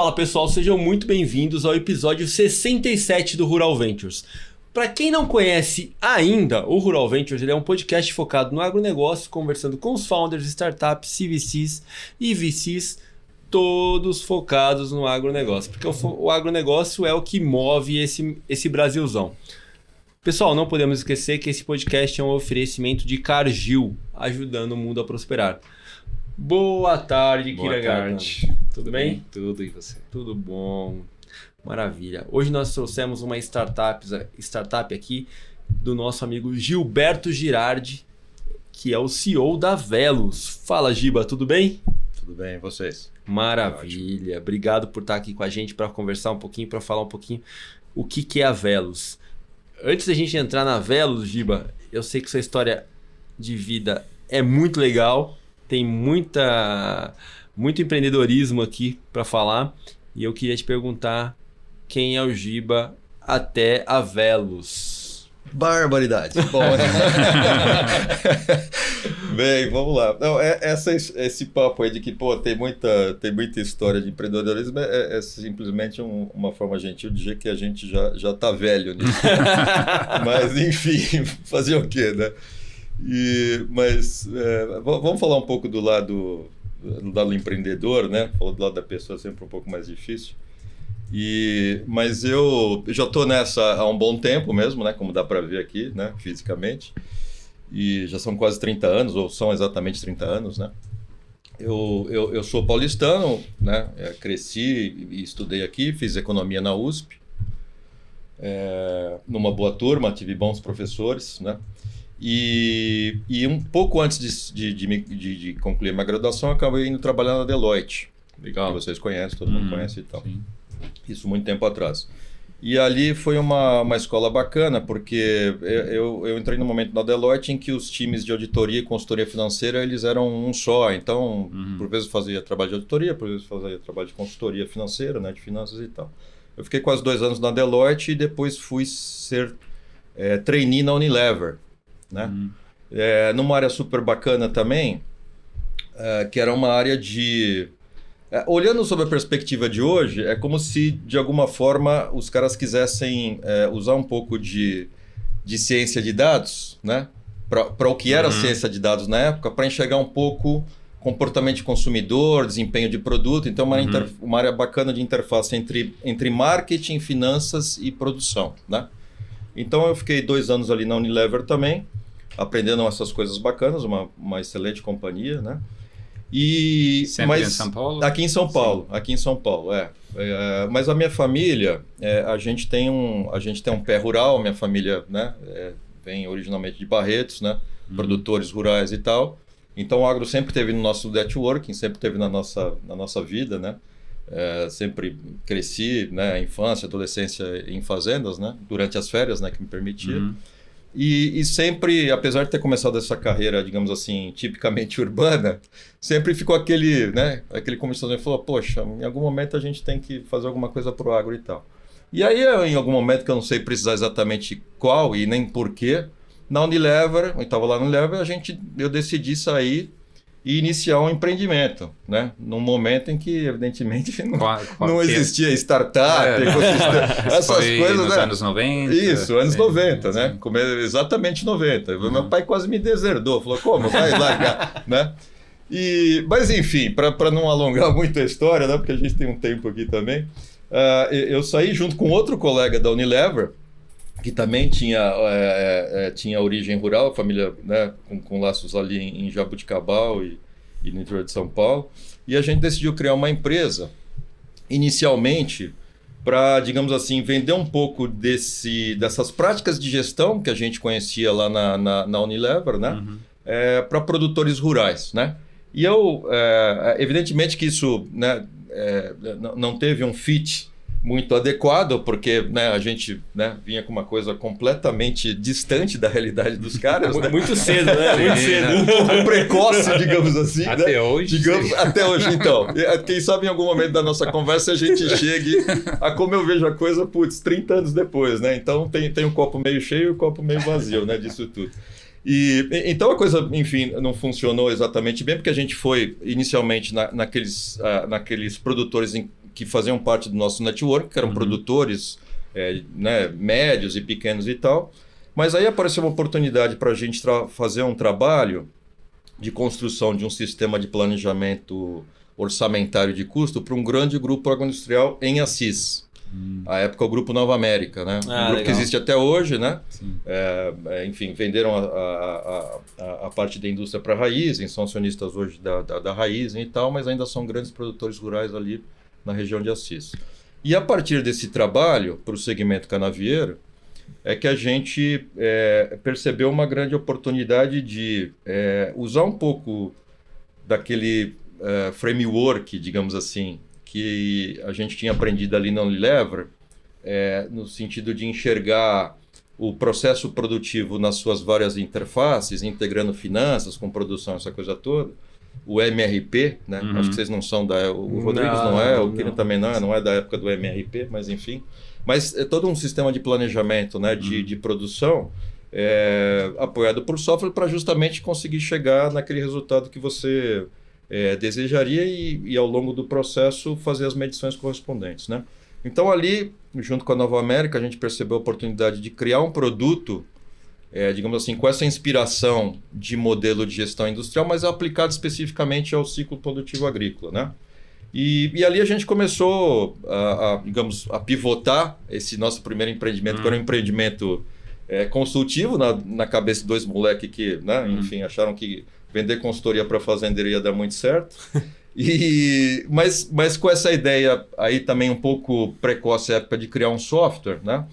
Fala pessoal, sejam muito bem-vindos ao episódio 67 do Rural Ventures. Para quem não conhece ainda, o Rural Ventures ele é um podcast focado no agronegócio, conversando com os founders, startups, CVCs e VCs, todos focados no agronegócio, porque o agronegócio é o que move esse Brasilzão. Pessoal, não podemos esquecer que esse podcast é um oferecimento de Cargill, ajudando o mundo a prosperar. Boa tarde, Kira Gata. Boa tarde. Tudo bem? Tudo, e você? Tudo bom. Maravilha. Hoje nós trouxemos uma startup aqui do nosso amigo Gilberto Girardi, que é o CEO da Velos. Fala, Giba, tudo bem? Tudo bem, e vocês? Maravilha. Obrigado por estar aqui com a gente para conversar um pouquinho, para falar um pouquinho o que é a Velos. Antes da gente entrar na Velos, Giba, eu sei que sua história de vida é muito legal, tem muito empreendedorismo aqui para falar, e eu queria te perguntar quem é o Giba até a Velos. Barbaridade. Bom, bem, vamos lá. Não, esse papo aí de que tem muita história de empreendedorismo é simplesmente uma forma gentil de dizer que a gente já tá velho nisso. Mas, enfim, fazer o quê, né? Mas vamos falar um pouco do lado empreendedor, né? Falar do lado da pessoa é sempre um pouco mais difícil. Mas eu já estou nessa há um bom tempo mesmo, né? Como dá para ver aqui, né? Fisicamente. E já são quase 30 anos, ou são exatamente 30 anos, né? Eu sou paulistano, né? Cresci e estudei aqui, fiz economia na USP. Numa boa turma, tive bons professores, né? E um pouco antes de concluir minha graduação, eu acabei indo trabalhar na Deloitte. Legal. Que vocês conhecem, todo mundo conhece e tal. Sim. Isso muito tempo atrás. E ali foi uma escola bacana, porque eu entrei no momento na Deloitte em que os times de auditoria e consultoria financeira eles eram um só. Então, por vezes fazia trabalho de auditoria, por vezes fazia trabalho de consultoria financeira, né, de finanças e tal. Eu fiquei quase 2 anos na Deloitte e depois fui ser trainee na Unilever, né? Numa área super bacana também, que era uma área de... olhando sob a perspectiva de hoje, é como se, de alguma forma, os caras quisessem usar um pouco de ciência de dados, né? Para o que era a ciência de dados na época, para enxergar um pouco comportamento de consumidor, desempenho de produto. Então, uma área bacana de interface entre marketing, finanças e produção, né? Então, eu fiquei 2 anos ali na Unilever também, aprendendo essas coisas bacanas, uma excelente companhia, né? Sempre em São Paulo? Aqui em São Paulo, sim. Aqui em São Paulo, mas a minha família, a gente tem um pé rural, minha família, né, vem originalmente de Barretos, né, produtores rurais e tal. Então o agro sempre teve no nosso networking, sempre teve na nossa vida, né? Sempre cresci, né, infância, adolescência em fazendas, né, durante as férias, né, que me permitia. E sempre, apesar de ter começado essa carreira, digamos assim, tipicamente urbana, sempre ficou aquele começador que falou, poxa, em algum momento a gente tem que fazer alguma coisa pro agro e tal. E aí, em algum momento, que eu não sei precisar exatamente qual e nem porquê, na Unilever, eu estava lá na Unilever, eu decidi sair e iniciar um empreendimento, né? Num momento em que, evidentemente, não existia startup, essas coisas, nos né? anos 90? Isso, anos 90, né? Exatamente 90. Meu pai quase me deserdou, falou, como? Vai largar, né? Mas, enfim, para não alongar muito a história, né? Porque a gente tem um tempo aqui também, eu saí junto com outro colega da Unilever, que também tinha origem rural, família, né, com laços ali em Jaboticabal e no interior de São Paulo. E a gente decidiu criar uma empresa, inicialmente, para, digamos assim, vender um pouco dessas práticas de gestão que a gente conhecia lá na Unilever, né, para produtores rurais, né? E evidentemente que isso, né, não teve um fit muito adequado, porque, né, a gente, né, vinha com uma coisa completamente distante da realidade dos caras. Né? Muito cedo, né? Muito cedo. Um pouco precoce, digamos assim. Até hoje. Até hoje, então. Quem sabe em algum momento da nossa conversa a gente chegue a como eu vejo a coisa, 30 anos depois, né? Então tem um copo meio cheio e um copo meio vazio, né, disso tudo. Então a coisa, enfim, não funcionou exatamente bem, porque a gente foi inicialmente naqueles produtores que faziam parte do nosso network, que eram produtores né, médios e pequenos e tal. Mas aí apareceu uma oportunidade para a gente fazer um trabalho de construção de um sistema de planejamento orçamentário de custo para um grande grupo agroindustrial em Assis. À época, o Grupo Nova América, né? Um grupo legal. Que existe até hoje, né? Enfim, venderam a parte da indústria para a Raízen, são acionistas hoje da Raízen e tal, mas ainda são grandes produtores rurais ali na região de Assis. E a partir desse trabalho para o segmento canavieiro, é que a gente percebeu uma grande oportunidade de usar um pouco daquele framework, digamos assim, que a gente tinha aprendido ali na Unilever, no sentido de enxergar o processo produtivo nas suas várias interfaces, integrando finanças com produção, essa coisa toda. O MRP, né? Acho que vocês não são o Rodrigues não é, o Kino também não é da época do MRP, mas enfim. Mas é todo um sistema de planejamento, né? de produção apoiado por software para justamente conseguir chegar naquele resultado que você desejaria e ao longo do processo fazer as medições correspondentes, né? Então ali, junto com a Nova América, a gente percebeu a oportunidade de criar um produto, digamos assim, com essa inspiração de modelo de gestão industrial, mas aplicado especificamente ao ciclo produtivo agrícola, né? E ali a gente começou a pivotar esse nosso primeiro empreendimento, que era um empreendimento consultivo na cabeça de dois moleques que, né, enfim, acharam que vender consultoria para fazendeiro ia dar muito certo. Mas com essa ideia aí também um pouco precoce, época de criar um software, né?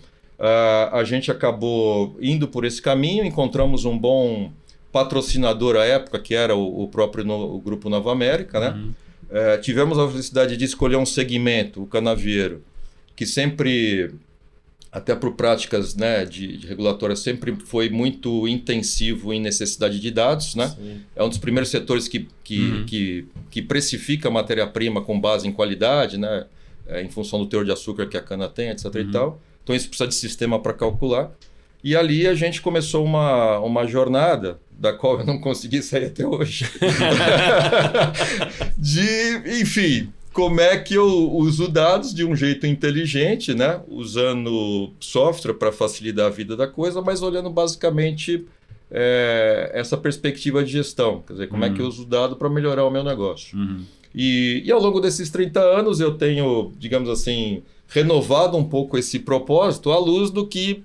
A gente acabou indo por esse caminho, encontramos um bom patrocinador à época, que era o próprio o Grupo Nova América, né? Tivemos a felicidade de escolher um segmento, o canavieiro, que sempre, até por práticas, né, de regulatórias, sempre foi muito intensivo em necessidade de dados, né? É um dos primeiros setores que precifica a matéria-prima com base em qualidade, né? Em função do teor de açúcar que a cana tem, etc. e tal. Então isso precisa de sistema para calcular. E ali a gente começou uma jornada, da qual eu não consegui sair até hoje, enfim, como é que eu uso dados de um jeito inteligente, né? Usando software para facilitar a vida da coisa, mas olhando basicamente essa perspectiva de gestão. Quer dizer, como é que eu uso o dado para melhorar o meu negócio. E ao longo desses 30 anos eu tenho, digamos assim, renovado um pouco esse propósito à luz do que,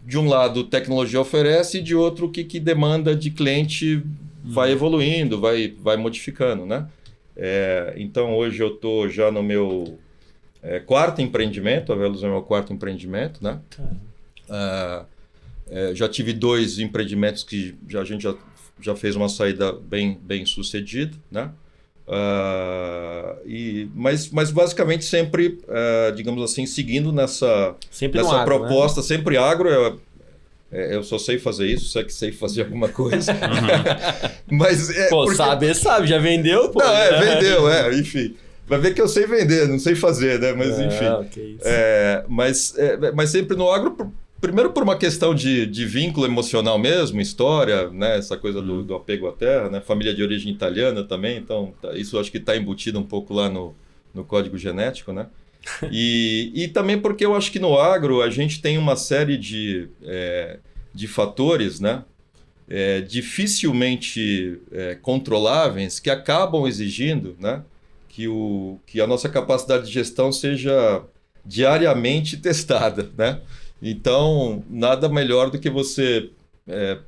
de um lado, tecnologia oferece e de outro, o que demanda de cliente vai evoluindo, vai modificando, né? Então, hoje eu estou já no meu quarto empreendimento, a Velos é o meu quarto empreendimento, né? Já tive 2 empreendimentos que a gente já fez uma saída bem sucedida, né? Mas basicamente sempre, digamos assim, seguindo nessa proposta, né? Sempre agro. Eu só sei fazer isso, só que sei fazer alguma coisa. Mas sabe, já vendeu? Pô, não, vendeu, enfim. Vai ver que eu sei vender, não sei fazer, né? Mas enfim. Mas sempre no agro, primeiro por uma questão de vínculo emocional mesmo, história, né? Essa coisa do apego à terra, né? Família de origem italiana também, então isso acho que está embutido um pouco lá no código genético, né? E também porque eu acho que no agro a gente tem uma série de fatores, né? Dificilmente controláveis, que acabam exigindo, né? Que a nossa capacidade de gestão seja diariamente testada, né? Então, nada melhor do que você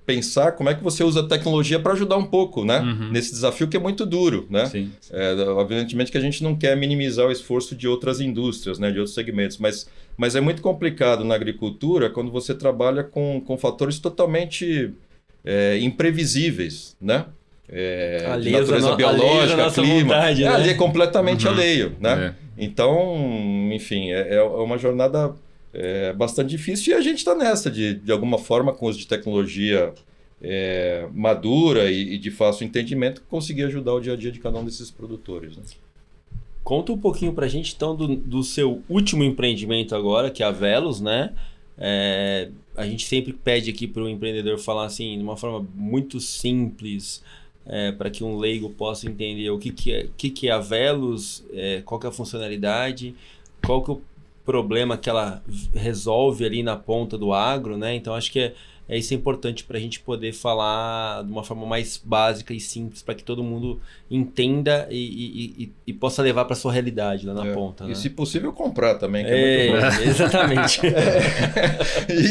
pensar como é que você usa a tecnologia para ajudar um pouco, né? Nesse desafio que é muito duro, né? Sim. Evidentemente que a gente não quer minimizar o esforço de outras indústrias, né? De outros segmentos, mas é muito complicado na agricultura quando você trabalha com fatores totalmente imprevisíveis, né? De natureza biológica, clima. Vontade, né? Ali é completamente alheio, né? Então, enfim, é uma jornada bastante difícil e a gente está nessa de alguma forma, com uso de tecnologia madura e de fácil entendimento, conseguir ajudar o dia a dia de cada um desses produtores, né? Conta um pouquinho pra gente então do seu último empreendimento agora, que é a Velos, né? A gente sempre pede aqui para o empreendedor falar assim, de uma forma muito simples, para que um leigo possa entender o que é a Velos, qual que é a funcionalidade, qual que é o problema que ela resolve ali na ponta do agro, né? Então acho que isso é importante para a gente poder falar de uma forma mais básica e simples, para que todo mundo entenda e possa levar para sua realidade lá na ponta. E né? se possível comprar também, que é muito bom. Exatamente.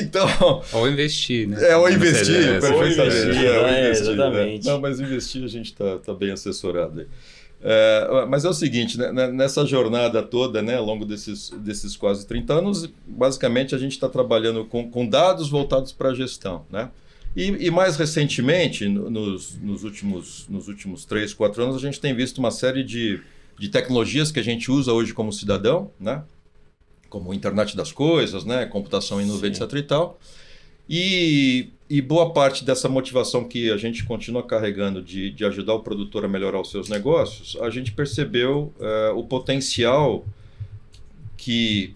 Então, ou investir, né? Ou investir, perfeitamente. Exatamente. Não, mas investir a gente tá bem assessorado aí. Mas é o seguinte, né, nessa jornada toda, né, ao longo desses quase 30 anos, basicamente a gente está trabalhando com dados voltados para a gestão, né? E mais recentemente, nos últimos 3, 4 anos, a gente tem visto uma série de tecnologias que a gente usa hoje como cidadão, né? Como internet das coisas, né, computação em nuvem, etc. e tal. E boa parte dessa motivação que a gente continua carregando de ajudar o produtor a melhorar os seus negócios, a gente percebeu o potencial que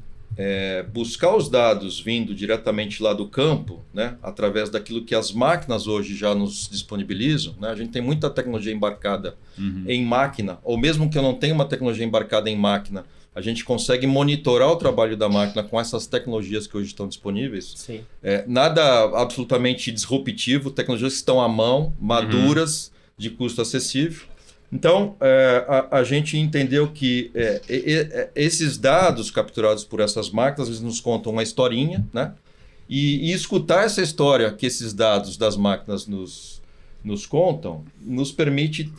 buscar os dados vindo diretamente lá do campo, né, através daquilo que as máquinas hoje já nos disponibilizam, né? A gente tem muita tecnologia embarcada em máquina, ou mesmo que eu não tenha uma tecnologia embarcada em máquina, a gente consegue monitorar o trabalho da máquina com essas tecnologias que hoje estão disponíveis. Sim. Nada absolutamente disruptivo, tecnologias que estão à mão, maduras, de custo acessível. Então, a gente entendeu que esses dados capturados por essas máquinas, eles nos contam uma historinha, né? E escutar essa história que esses dados das máquinas nos contam, nos permite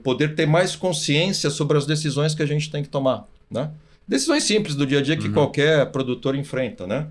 poder ter mais consciência sobre as decisões que a gente tem que tomar, né? Decisões simples do dia a dia que qualquer produtor enfrenta, né?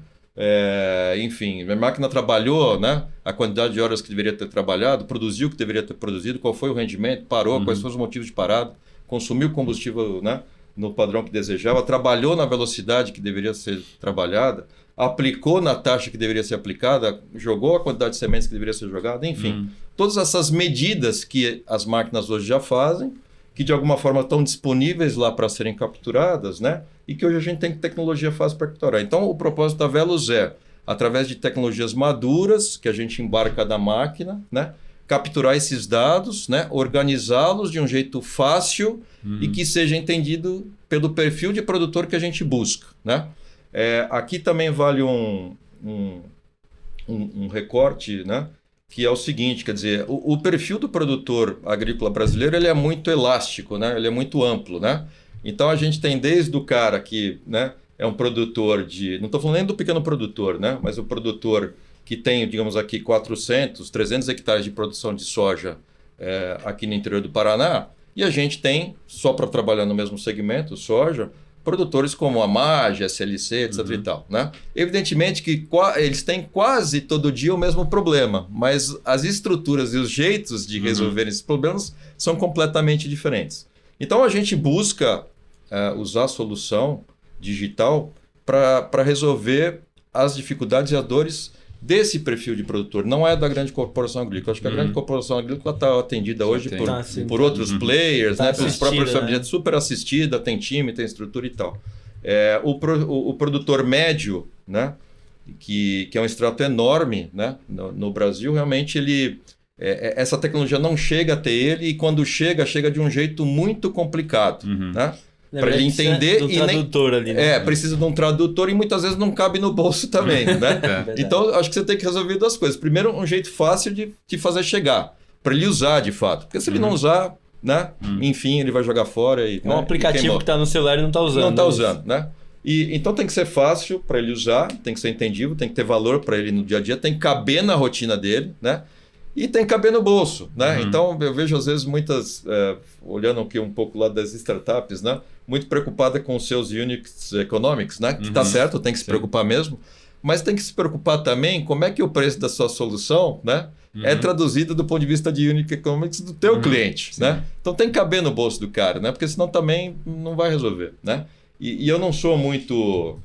Enfim, a máquina trabalhou, né? A quantidade de horas que deveria ter trabalhado, produziu o que deveria ter produzido, qual foi o rendimento, parou, quais foram os motivos de parada, consumiu combustível, né, no padrão que desejava, trabalhou na velocidade que deveria ser trabalhada, aplicou na taxa que deveria ser aplicada, jogou a quantidade de sementes que deveria ser jogada, enfim. Todas essas medidas que as máquinas hoje já fazem, que de alguma forma estão disponíveis lá para serem capturadas, né? E que hoje a gente tem tecnologia fácil para capturar. Então, o propósito da Velos através de tecnologias maduras que a gente embarca da máquina, né? Capturar esses dados, né? Organizá-los de um jeito fácil e que seja entendido pelo perfil de produtor que a gente busca, né? Aqui também vale um recorte, né? Que é o seguinte, quer dizer, o perfil do produtor agrícola brasileiro ele é muito elástico, né? Ele é muito amplo, né? Então a gente tem desde o cara que, né, é um produtor não estou falando nem do pequeno produtor, né? Mas o produtor que tem, digamos aqui, 400, 300 hectares de produção de soja aqui no interior do Paraná, e a gente tem, só para trabalhar no mesmo segmento, soja, produtores como a MAGE, SLC, etc. e tal, né? Evidentemente que eles têm quase todo dia o mesmo problema, mas as estruturas e os jeitos de resolver esses problemas são completamente diferentes. Então a gente busca usar a solução digital para resolver as dificuldades e as dores desse perfil de produtor, não é da grande corporação agrícola. Acho que a grande corporação agrícola está atendida hoje por outros players, né, pelos próprios familiares, super assistida, tem time, tem estrutura e tal. O produtor médio, né, que é um extrato enorme, né, no Brasil, realmente essa tecnologia não chega até ele e quando chega de um jeito muito complicado, né? Para ele entender e tradutor ali, né? Precisa de um tradutor e muitas vezes não cabe no bolso também, né? Então acho que você tem que resolver duas coisas. Primeiro, um jeito fácil de fazer chegar, para ele usar de fato, porque se ele não usar, né? Enfim, ele vai jogar fora e um aplicativo que está no celular e não está usando. Não está usando, né? E então tem que ser fácil para ele usar, tem que ser entendível, tem que ter valor para ele no dia a dia, tem que caber na rotina dele, né? E tem que caber no bolso, né? Então eu vejo às vezes muitas, olhando aqui um pouco lá das startups, né? Muito preocupada com os seus units economics, né? Que tá certo, tem que se preocupar mesmo, mas tem que se preocupar também como é que o preço da sua solução, né? É traduzido do ponto de vista de unit economics do teu cliente, né? Então tem que caber no bolso do cara, né? Porque senão também não vai resolver, né? E eu não sou muito,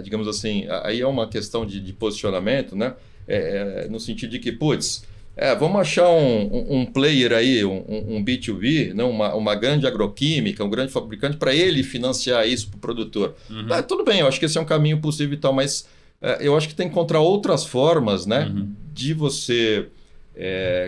digamos assim, aí é uma questão de posicionamento, né? No sentido de que, vamos achar um player aí, um B2B, né? uma grande agroquímica, um grande fabricante, para ele financiar isso para o produtor. Tudo bem, eu acho que esse é um caminho possível e tal, mas eu acho que tem que encontrar outras formas, né? De você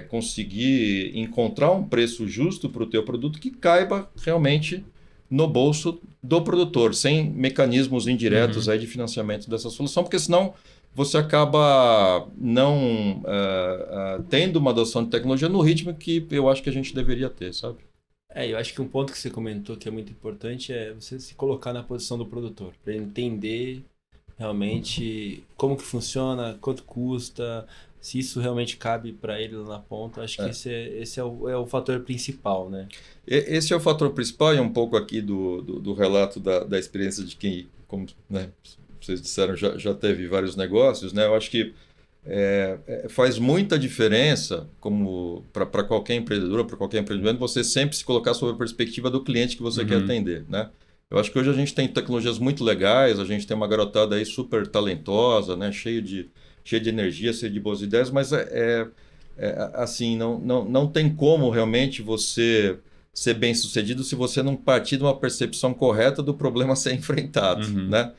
conseguir encontrar um preço justo para o teu produto que caiba realmente no bolso do produtor, sem mecanismos indiretos aí de financiamento dessa solução, porque senão você acaba não tendo uma adoção de tecnologia no ritmo que eu acho que a gente deveria ter, sabe? Eu acho que um ponto que você comentou que é muito importante é você se colocar na posição do produtor, para entender realmente como que funciona, quanto custa, se isso realmente cabe para ele lá na ponta. Acho que esse é o fator principal, né? Esse é o fator principal, e um pouco aqui do relato da experiência de quem, como, né, vocês disseram, já teve vários negócios, né? Eu acho que faz muita diferença, como para qualquer empreendedor, para qualquer empreendimento, você sempre se colocar sob a perspectiva do cliente que você quer atender, né? Eu acho que hoje a gente tem tecnologias muito legais, a gente tem uma garotada aí super talentosa, né? Cheia de energia, cheia de boas ideias, mas assim, não tem como realmente você ser bem sucedido se você não partir de uma percepção correta do problema a ser enfrentado, né?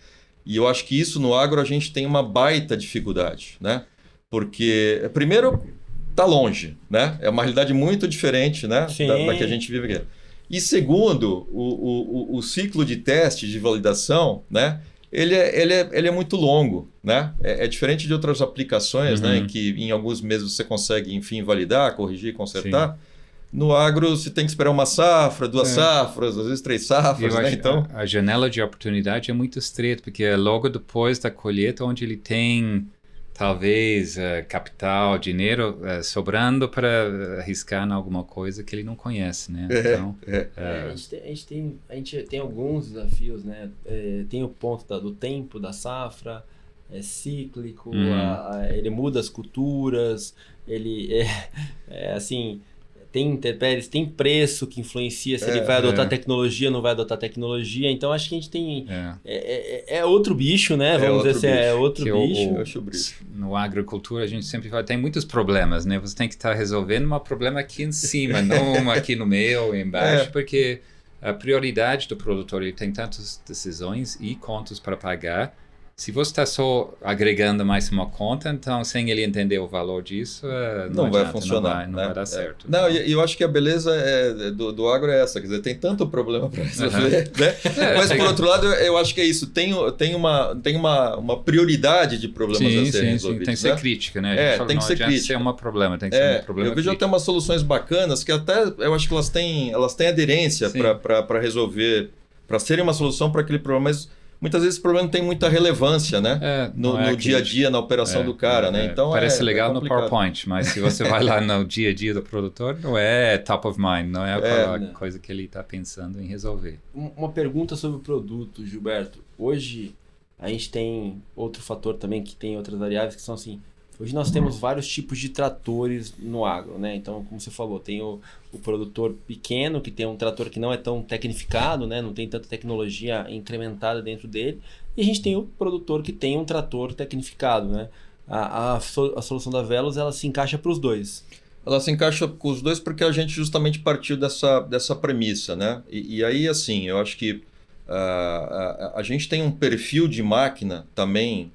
E eu acho que isso no agro a gente tem uma baita dificuldade, né? Porque, primeiro, está longe, né? É uma realidade muito diferente, né? Da que a gente vive aqui. E segundo, o ciclo de teste, de validação, né? Ele é muito longo, né? É diferente de outras aplicações, né? Em que em alguns meses você consegue, enfim, validar, corrigir, consertar. Sim. No agro, você tem que esperar uma safra, 2 safras, às vezes 3 safras, né? Então, a janela de oportunidade é muito estreita, porque é logo depois da colheita onde ele tem, talvez, capital, dinheiro sobrando para arriscar em alguma coisa que ele não conhece, né? Então, a gente tem alguns desafios, né? Tem o ponto do tempo da safra, é cíclico, ele muda as culturas, ele assim... Tem intempéries, tem preço que influencia se ele vai adotar tecnologia ou não vai adotar tecnologia. Então, acho que a gente tem... É outro bicho, né? Vamos dizer assim, é outro bicho. No agricultura, a gente sempre fala, tem muitos problemas, né? Você tem que estar resolvendo um problema aqui em cima, não aqui no meio ou embaixo, porque a prioridade do produtor, ele tem tantas decisões e contas para pagar. Se você está só agregando mais uma conta, então sem ele entender o valor disso, não vai funcionar. Não vai dar certo. Não, e eu acho que a beleza do agro é essa, quer dizer, tem tanto problema para resolver, né? Mas por outro lado, eu acho que é isso, tem uma prioridade de problemas a serem resolvidos. Tem que ser crítica, né? Tem que ser crítica. Ser um problema, tem que ser um problema. Eu vejo até umas soluções bacanas que até eu acho que elas têm aderência para resolver, para serem uma solução para aquele problema, mas muitas vezes esse problema não tem muita relevância, né? No dia a dia, na operação do cara, né? Então, parece legal no PowerPoint, mas se você vai lá no dia a dia do produtor, não é top of mind, não é aquela coisa que ele está pensando em resolver. Uma pergunta sobre o produto, Gilberto. Hoje, a gente tem outro fator também, que tem outras variáveis, que são assim... Hoje nós temos vários tipos de tratores no agro, né? Então, como você falou, tem o produtor pequeno, que tem um trator que não é tão tecnificado, né? Não tem tanta tecnologia incrementada dentro dele. E a gente tem o produtor que tem um trator tecnificado, né? A solução da Velos, ela se encaixa para os dois. Ela se encaixa com os dois porque a gente justamente partiu dessa premissa, né? E aí, assim, eu acho que a gente tem um perfil de máquina também,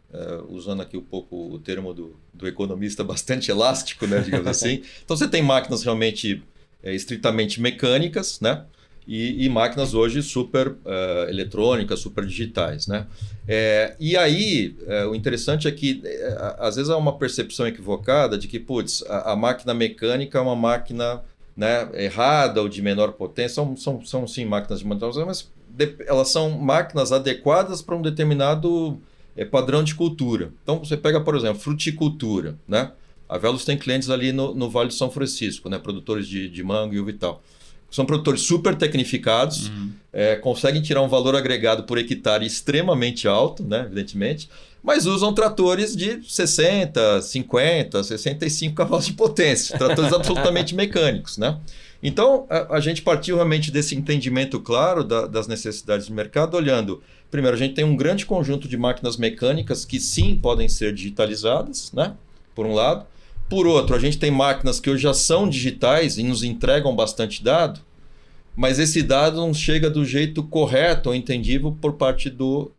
usando aqui um pouco o termo do economista, bastante elástico, né, digamos assim. Então você tem máquinas realmente estritamente mecânicas, né, e máquinas hoje super eletrônicas, super digitais, né. E aí o interessante é que às vezes há uma percepção equivocada de que a máquina mecânica é uma máquina, né, errada ou de menor potência. São sim máquinas de menor potência, mas elas são máquinas adequadas para um determinado padrão de cultura. Então, você pega, por exemplo, fruticultura, né? A Velos tem clientes ali no Vale do São Francisco, né? Produtores de manga e uva e tal. São produtores super tecnificados, conseguem tirar um valor agregado por hectare extremamente alto, né? Evidentemente, mas usam tratores de 60, 50, 65 cavalos de potência, tratores absolutamente mecânicos, né? Então, a gente partiu realmente desse entendimento claro das necessidades do mercado, olhando, primeiro, a gente tem um grande conjunto de máquinas mecânicas que sim podem ser digitalizadas, né? Por um lado. Por outro, a gente tem máquinas que hoje já são digitais e nos entregam bastante dado, mas esse dado não chega do jeito correto ou entendível por parte do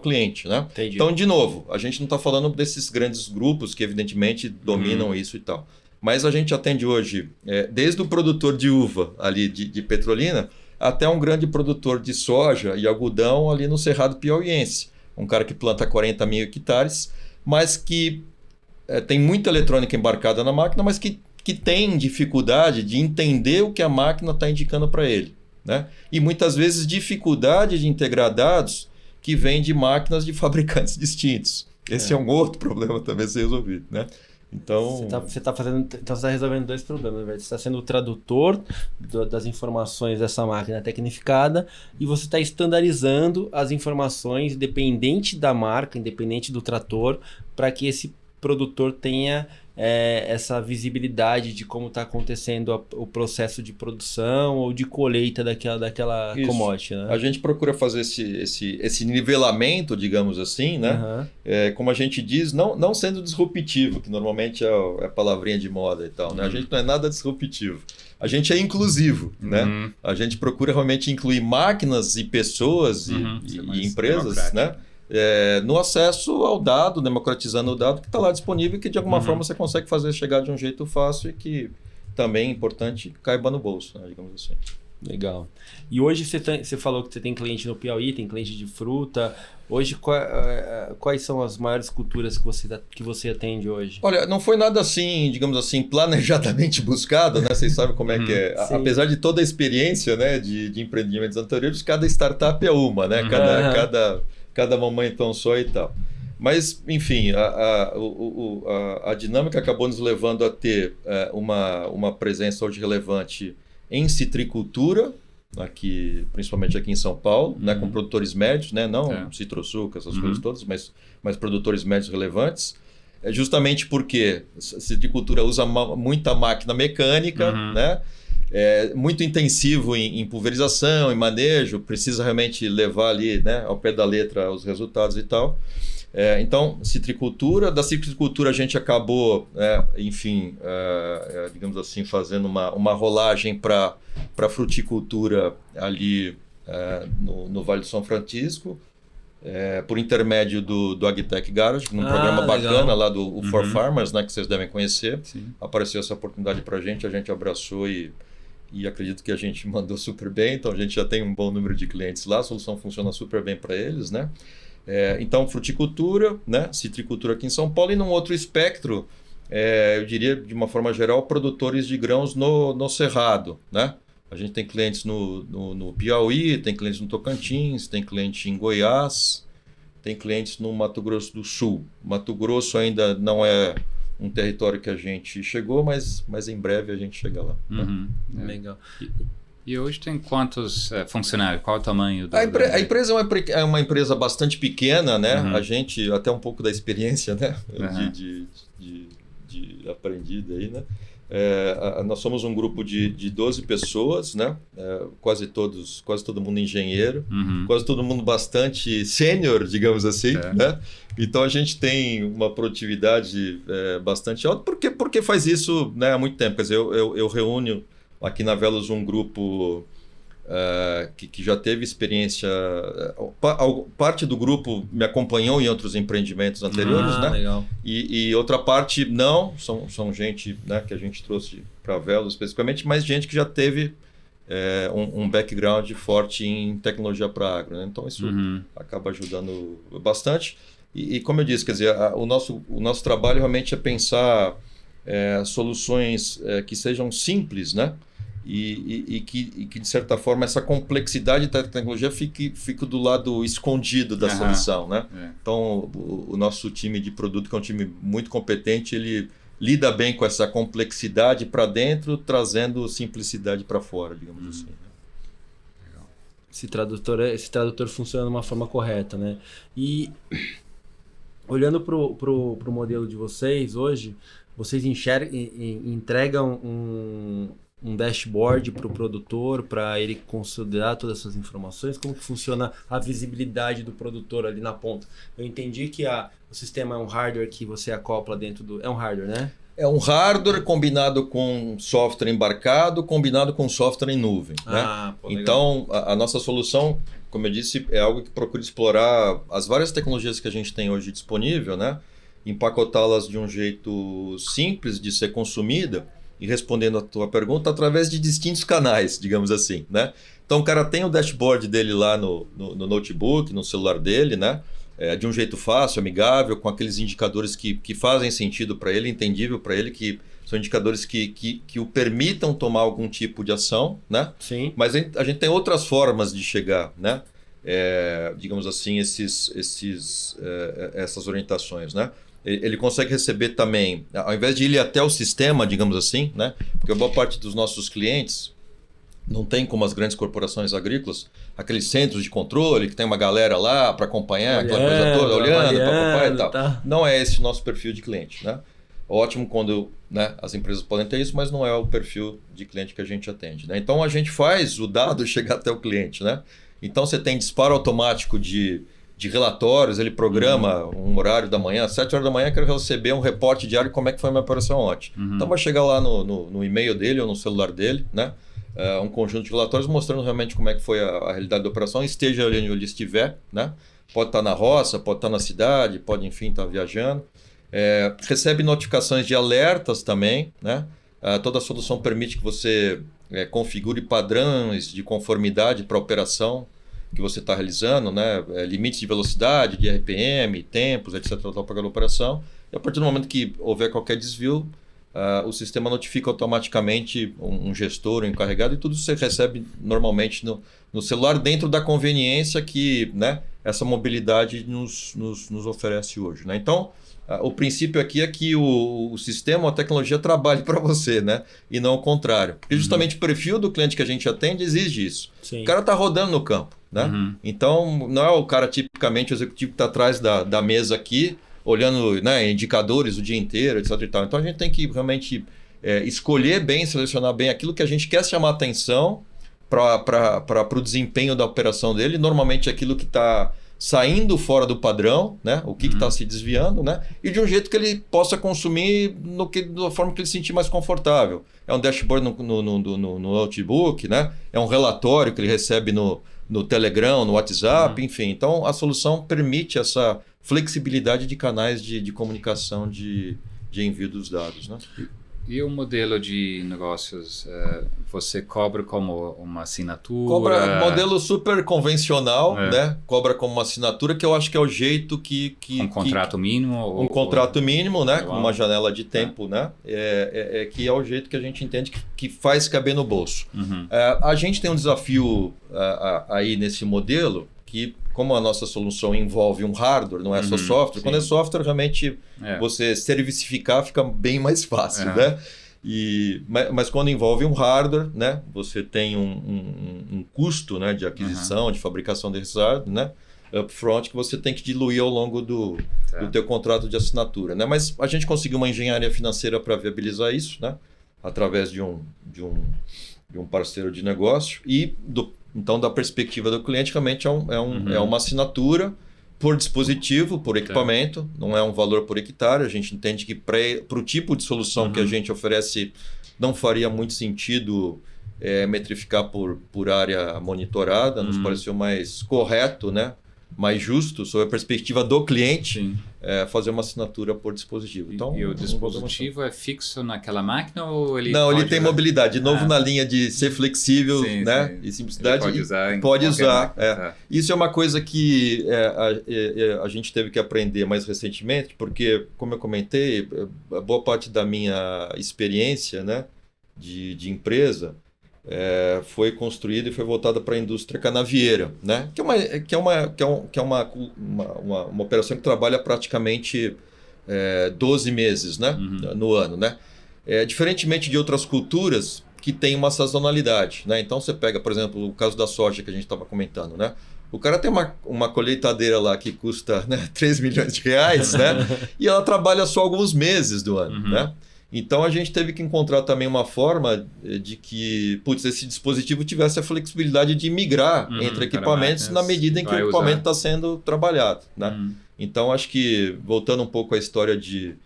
cliente, né? Entendi. Então, de novo, a gente não está falando desses grandes grupos que evidentemente dominam isso e tal. Mas a gente atende hoje desde o produtor de uva ali de Petrolina até um grande produtor de soja e algodão ali no Cerrado Piauiense. Um cara que planta 40 mil hectares, mas que tem muita eletrônica embarcada na máquina, mas que tem dificuldade de entender o que a máquina está indicando para ele, né? E muitas vezes dificuldade de integrar dados que vêm de máquinas de fabricantes distintos. Esse é um outro problema também a ser resolvido, né? Então, você está resolvendo dois problemas, velho. Você está sendo o tradutor das informações dessa máquina tecnificada e você está estandarizando as informações, independente da marca, independente do trator, para que esse produtor tenha essa visibilidade de como está acontecendo o processo de produção ou de colheita daquela commodity, né? A gente procura fazer esse nivelamento, digamos assim, né? Como a gente diz, não sendo disruptivo, que normalmente é a palavrinha de moda e tal, né? A gente não é nada disruptivo. A gente é inclusivo, né? A gente procura realmente incluir máquinas e pessoas e empresas, né? No acesso ao dado, democratizando o dado que está lá disponível e que de alguma forma você consegue fazer chegar de um jeito fácil e que também é importante caiba no bolso, né, digamos assim. Legal. E hoje você falou que você tem cliente no Piauí, tem cliente de fruta. Hoje, quais são as maiores culturas que você atende hoje? Olha, não foi nada assim, digamos assim, planejadamente buscado, né? Vocês sabem como é que é. Apesar de toda a experiência, né, de empreendimentos anteriores, cada startup é uma, né? Cada mamãe tão só e tal. Mas, enfim, a dinâmica acabou nos levando a ter uma presença hoje relevante em citricultura, principalmente aqui em São Paulo, né, com produtores médios, né, não citrosuca, essas coisas todas, mas produtores médios relevantes. Justamente porque a citricultura usa muita máquina mecânica, né? Muito intensivo em pulverização, em manejo, precisa realmente levar ali, né, ao pé da letra os resultados e tal. Então, citricultura. Da citricultura a gente acabou, digamos assim, fazendo uma rolagem para fruticultura ali no Vale do São Francisco, por intermédio do AgTech Garage, num programa bacana legal. Lá do For Farmers, né, que vocês devem conhecer. Sim. Apareceu essa oportunidade para a gente abraçou e acredito que a gente mandou super bem, então a gente já tem um bom número de clientes lá, a solução funciona super bem para eles, né? Então, fruticultura, né? Citricultura aqui em São Paulo e num outro espectro, eu diria de uma forma geral, produtores de grãos no Cerrado, né? A gente tem clientes no Piauí, tem clientes no Tocantins, tem cliente em Goiás, tem clientes no Mato Grosso do Sul. Mato Grosso ainda não é um território que a gente chegou, mas em breve a gente chega lá. Legal. E hoje tem quantos funcionários? Qual o tamanho? A empresa é uma empresa bastante pequena, né? A gente, até um pouco da experiência, né? De aprendido aí, né? Nós somos um grupo de 12 pessoas, né? Quase todo mundo engenheiro, quase todo mundo bastante sênior, digamos assim, né? Então a gente tem uma produtividade bastante alta, porque faz isso, né, há muito tempo. Quer dizer, eu reúno aqui na Velos um grupo que já teve experiência. Parte do grupo me acompanhou em outros empreendimentos anteriores, né? Legal. E outra parte não, são gente, né, que a gente trouxe para Velos especificamente, mas gente que já teve um background forte em tecnologia para agro, né? Então isso acaba ajudando bastante. E como eu disse, quer dizer, o nosso trabalho realmente é pensar soluções que sejam simples, né? E que, de certa forma, essa complexidade da tecnologia fique do lado escondido da solução, né? Então, o nosso time de produto, que é um time muito competente, ele lida bem com essa complexidade para dentro, trazendo simplicidade para fora, digamos assim. Né? Esse tradutor funciona de uma forma correta, né? E olhando pro modelo de vocês hoje, vocês entregam um dashboard para o produtor, para ele considerar todas essas informações? Como que funciona a visibilidade do produtor ali na ponta? Eu entendi que o sistema é um hardware que você acopla dentro do... É um hardware, né? É um hardware combinado com software embarcado, combinado com software em nuvem. Né? Então, a nossa solução, como eu disse, é algo que procura explorar as várias tecnologias que a gente tem hoje disponível, né? empacotá-las de um jeito simples de ser consumida e respondendo a tua pergunta através de distintos canais, digamos assim, né? Então o cara tem o dashboard dele lá no notebook, no celular dele, né? De um jeito fácil, amigável, com aqueles indicadores que fazem sentido para ele, entendível para ele, que são indicadores que o permitam tomar algum tipo de ação, né? Sim. Mas a gente tem outras formas de chegar, né? Digamos assim, essas orientações, né? Ele consegue receber também, ao invés de ir até o sistema, digamos assim, né? Porque boa parte dos nossos clientes não tem, como as grandes corporações agrícolas, aqueles centros de controle que tem uma galera lá para acompanhar, aquela coisa toda, olhando, papapá e tal. Tá. Não é esse o nosso perfil de cliente, né? Ótimo quando, né, as empresas podem ter isso, mas não é o perfil de cliente que a gente atende, né? Então a gente faz o dado chegar até o cliente, né? Então você tem disparo automático de relatórios, ele programa um horário da manhã, 7 horas da manhã, quero receber um reporte diário como é que foi a minha operação ontem. Então vai chegar lá no e-mail dele ou no celular dele, né? Um conjunto de relatórios mostrando realmente como é que foi a realidade da operação, esteja onde ele estiver, né? Pode estar na roça, pode estar na cidade, pode, enfim, estar viajando. Recebe notificações de alertas também, né? Toda a solução permite que você configure padrões de conformidade para a operação que você está realizando, né? Limites de velocidade, de RPM, tempos, etc. Para aquela operação. E a partir do momento que houver qualquer desvio, o sistema notifica automaticamente um gestor, um encarregado, e tudo você recebe normalmente no celular, dentro da conveniência que, né, essa mobilidade nos oferece hoje, né? Então, o princípio aqui é que o sistema, a tecnologia trabalhe para você, né? E não o contrário. Porque justamente o perfil do cliente que a gente atende exige isso. Sim. O cara está rodando no campo, né? Então, não é o cara tipicamente o executivo que está atrás da mesa aqui, olhando, né, indicadores o dia inteiro, etc. e tal. Então a gente tem que realmente escolher bem, selecionar bem aquilo que a gente quer chamar atenção para o desempenho da operação dele. Normalmente aquilo que está saindo fora do padrão, né? O que está se desviando, né? E de um jeito que ele possa consumir da forma que ele se sentir mais confortável. É um dashboard no notebook, né? É um relatório que ele recebe no Telegram, no WhatsApp, enfim. Então a solução permite essa flexibilidade de canais de comunicação de envio dos dados, né? E o modelo de negócios, você cobra como uma assinatura? Cobra modelo super convencional, né? Cobra como uma assinatura, que eu acho que é o jeito que um contrato mínimo? Um contrato mínimo, né? Com uma janela de tempo, né? Que é o jeito que a gente entende que faz caber no bolso. A gente tem um desafio aí nesse modelo, que como a nossa solução envolve um hardware, não é só software, quando é software realmente você servicificar fica bem mais fácil, né? Mas quando envolve um hardware, né, você tem um custo, né, de aquisição, de fabricação desse hardware, né, upfront, que você tem que diluir ao longo do teu contrato de assinatura, né? Mas a gente conseguiu uma engenharia financeira para viabilizar isso, né, através de um parceiro de negócio então, da perspectiva do cliente, realmente é uma assinatura por dispositivo, por equipamento, não é um valor por hectare. A gente entende que para o tipo de solução que a gente oferece, não faria muito sentido metrificar por área monitorada. Nos pareceu mais correto, né? Mais justo, sob a perspectiva do cliente, fazer uma assinatura por dispositivo. Então, e o dispositivo é fixo naquela máquina ou ele Não, ele tem mobilidade. De novo, na linha de ser flexível, né? E simplicidade. Ele pode usar. Isso é uma coisa que a gente teve que aprender mais recentemente, porque, como eu comentei, boa parte da minha experiência, né, de empresa foi construída e foi voltada para a indústria canavieira, né? Que é uma operação que trabalha praticamente 12 meses, né? No ano, né? Diferentemente de outras culturas que tem uma sazonalidade, né? Então você pega, por exemplo, o caso da soja que a gente estava comentando, né? O cara tem uma colheitadeira lá que custa, né, 3 milhões de reais, né? E ela trabalha só alguns meses do ano, né? Então a gente teve que encontrar também uma forma de que esse dispositivo tivesse a flexibilidade de migrar entre equipamentos na medida em que o equipamento está sendo trabalhado, né? Então acho que, voltando um pouco à história de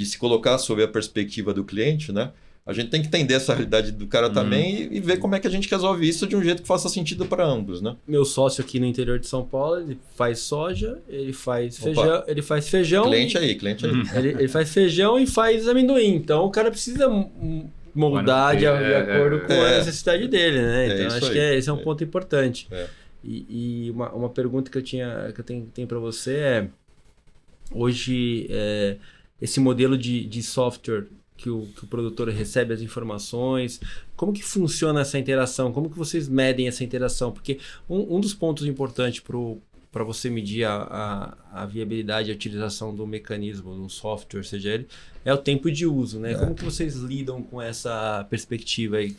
se colocar sob a perspectiva do cliente, né? A gente tem que entender essa realidade do cara também e ver como é que a gente resolve isso de um jeito que faça sentido para ambos, né? Meu sócio aqui no interior de São Paulo, ele faz soja, ele faz feijão. Cliente aí. Ele faz feijão e faz amendoim. Então o cara precisa moldar de acordo com a necessidade dele, né? Então acho que esse é um ponto importante. E uma pergunta que eu tenho para você é: hoje esse modelo de software que o produtor recebe as informações, como que funciona essa interação? Como que vocês medem essa interação? Porque um dos pontos importantes para você medir a viabilidade e a utilização do mecanismo, do software, seja ele, é o tempo de uso, né? Como que vocês lidam com essa perspectiva aí?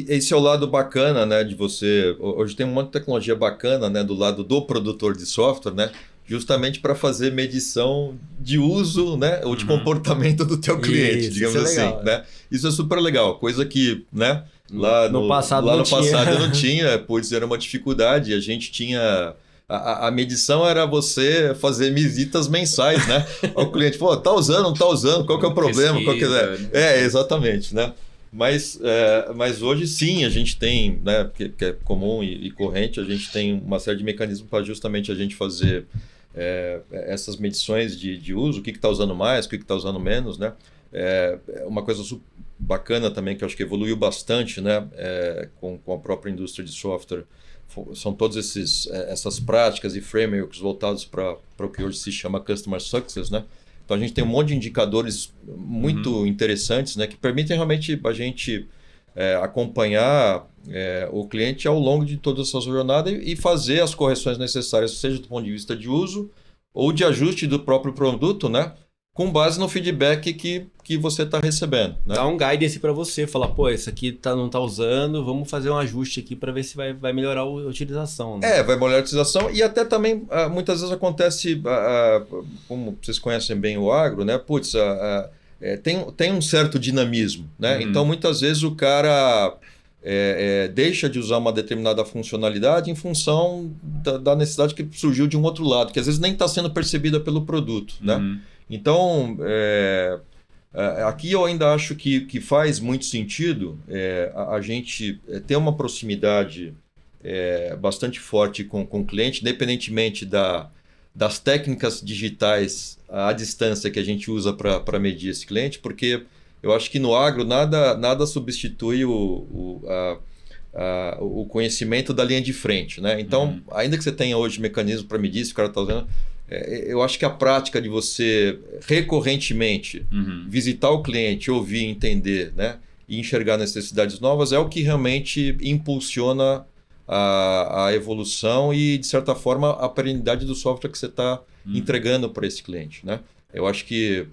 Esse é o lado bacana, né, de você... Hoje tem um monte de tecnologia bacana, né, do lado do produtor de software, né? Justamente para fazer medição de uso, né, ou de comportamento do teu cliente, digamos assim, legal, né? Isso é super legal, coisa que, né, lá no passado não tinha, pois era uma dificuldade. A gente tinha a medição era você fazer visitas mensais, né, ao cliente. Pô, tá usando, não tá usando, qual que é o problema, qual que exatamente, né? Mas hoje sim, a gente tem, né, que é comum e corrente, a gente tem uma série de mecanismos para justamente a gente fazer essas medições de uso, o que está usando mais, o que está usando menos, né? Uma coisa bacana também que eu acho que evoluiu bastante, né, com a própria indústria de software, são todas essas práticas e frameworks voltados para o que hoje se chama Customer Success, né? Então a gente tem um monte de indicadores muito interessantes, né, que permitem realmente a gente acompanhar o cliente ao longo de toda essa jornada e fazer as correções necessárias, seja do ponto de vista de uso ou de ajuste do próprio produto, né, com base no feedback que você está recebendo, né? Dá um guidance para você, falar, pô, esse aqui não está usando, vamos fazer um ajuste aqui para ver se vai melhorar a utilização. Né? Vai melhorar a utilização e até também muitas vezes acontece, como vocês conhecem bem o agro, né? Putz, tem um certo dinamismo, né? Então muitas vezes o cara deixa de usar uma determinada funcionalidade em função da necessidade que surgiu de um outro lado, que às vezes nem está sendo percebida pelo produto, né? Então, aqui eu ainda acho que faz muito sentido a gente ter uma proximidade bastante forte com o cliente, independentemente das técnicas digitais à distância que a gente usa para medir esse cliente, porque eu acho que no agro nada substitui o conhecimento da linha de frente, né? Então, ainda que você tenha hoje mecanismo para medir se o cara está usando... eu acho que a prática de você recorrentemente visitar o cliente, ouvir, entender, né, e enxergar necessidades novas é o que realmente impulsiona a evolução e, de certa forma, a perenidade do software que você está entregando para esse cliente, né? Eu acho que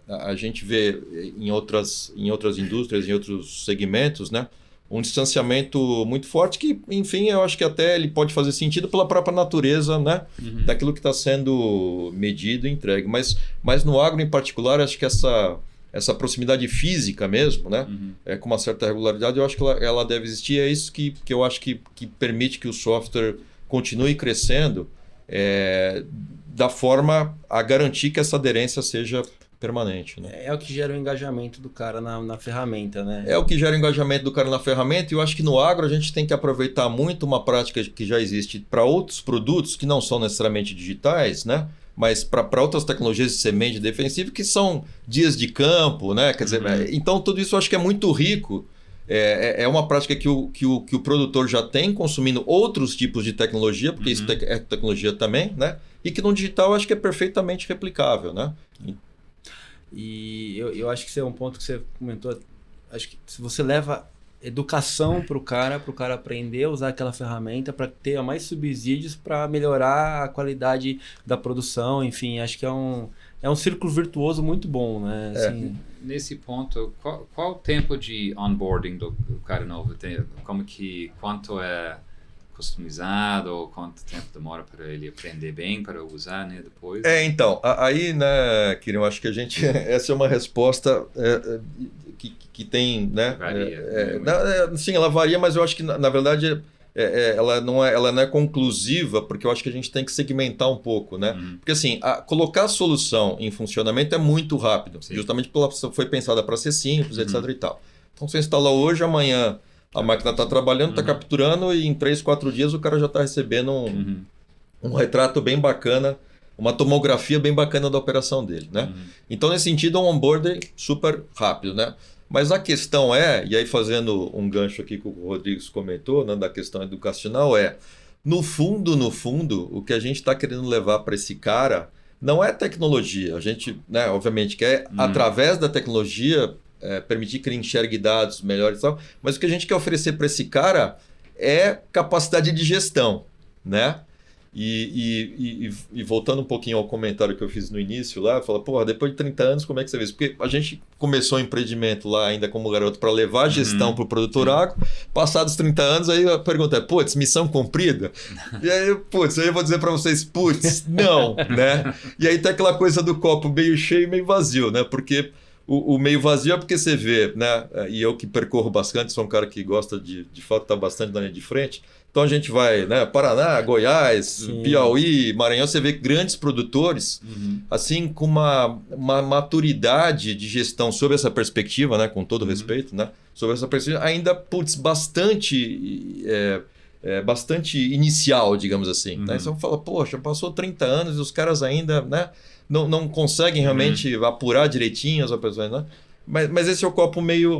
a gente vê em outras indústrias, em outros segmentos, né, um distanciamento muito forte que, enfim, eu acho que até ele pode fazer sentido pela própria natureza, né, daquilo que está sendo medido e entregue. Mas no agro, em particular, acho que essa proximidade física mesmo, né, com uma certa regularidade, eu acho que ela deve existir. É isso que eu acho que permite que o software continue crescendo da forma a garantir que essa aderência seja permanente, né? É o que gera o engajamento do cara na ferramenta, né? É o que gera o engajamento do cara na ferramenta, e eu acho que no agro a gente tem que aproveitar muito uma prática que já existe para outros produtos que não são necessariamente digitais, né? Mas para outras tecnologias de semente defensiva que são dias de campo, né? Quer dizer, então tudo isso eu acho que é muito rico. É uma prática que o produtor já tem consumindo outros tipos de tecnologia, porque isso é tecnologia também, né? E que no digital eu acho que é perfeitamente replicável, né? E eu acho que esse é um ponto que você comentou. Acho que se você leva educação para o cara aprender a usar aquela ferramenta, para ter mais subsídios para melhorar a qualidade da produção, enfim, acho que é um círculo virtuoso muito bom, né? Assim, nesse ponto, qual o tempo de onboarding do cara novo? Quanto é customizado, ou quanto tempo demora para ele aprender bem, para usar, né, depois? Então, aí, né, Kirin, eu acho que essa é uma resposta que tem, né? Varia. Sim, ela varia, mas eu acho que, na verdade, ela não é conclusiva, porque eu acho que a gente tem que segmentar um pouco, né? Porque assim, colocar a solução em funcionamento é muito rápido, justamente porque ela foi pensada para ser simples, etc. e tal. Então você instala hoje, amanhã a máquina está trabalhando, está capturando e em 3, 4 dias o cara já está recebendo um retrato bem bacana, uma tomografia bem bacana da operação dele, né? Então nesse sentido é um onboarding super rápido, né? Mas a questão e aí fazendo um gancho aqui que o Rodrigues comentou, né, da questão educacional no fundo, o que a gente está querendo levar para esse cara não é tecnologia. A gente, né, obviamente, quer, através da tecnologia, permitir que ele enxergue dados melhores e tal, mas o que a gente quer oferecer para esse cara é capacidade de gestão, né? E voltando um pouquinho ao comentário que eu fiz no início lá, fala, porra, depois de 30 anos, como é que você vê isso? Porque a gente começou o empreendimento lá ainda como garoto para levar a gestão para o produtor agro, passados 30 anos, aí a pergunta é, putz, missão cumprida? E aí, putz, aí eu vou dizer para vocês, putz, não, né? E aí tem aquela coisa do copo meio cheio e meio vazio, né? Porque o meio vazio é porque você vê, né? E eu que percorro bastante, sou um cara que gosta de fato estar bastante na linha de frente. Então a gente vai, né, Paraná, Goiás, Piauí, Maranhão, você vê grandes produtores, assim, com uma maturidade de gestão sob essa perspectiva, né, com todo respeito, né, sobre essa perspectiva, ainda, bastante inicial, digamos assim. Né? Então você fala, poxa, passou 30 anos e os caras ainda, né, não conseguem realmente apurar direitinho as operações, né? Mas esse é o copo meio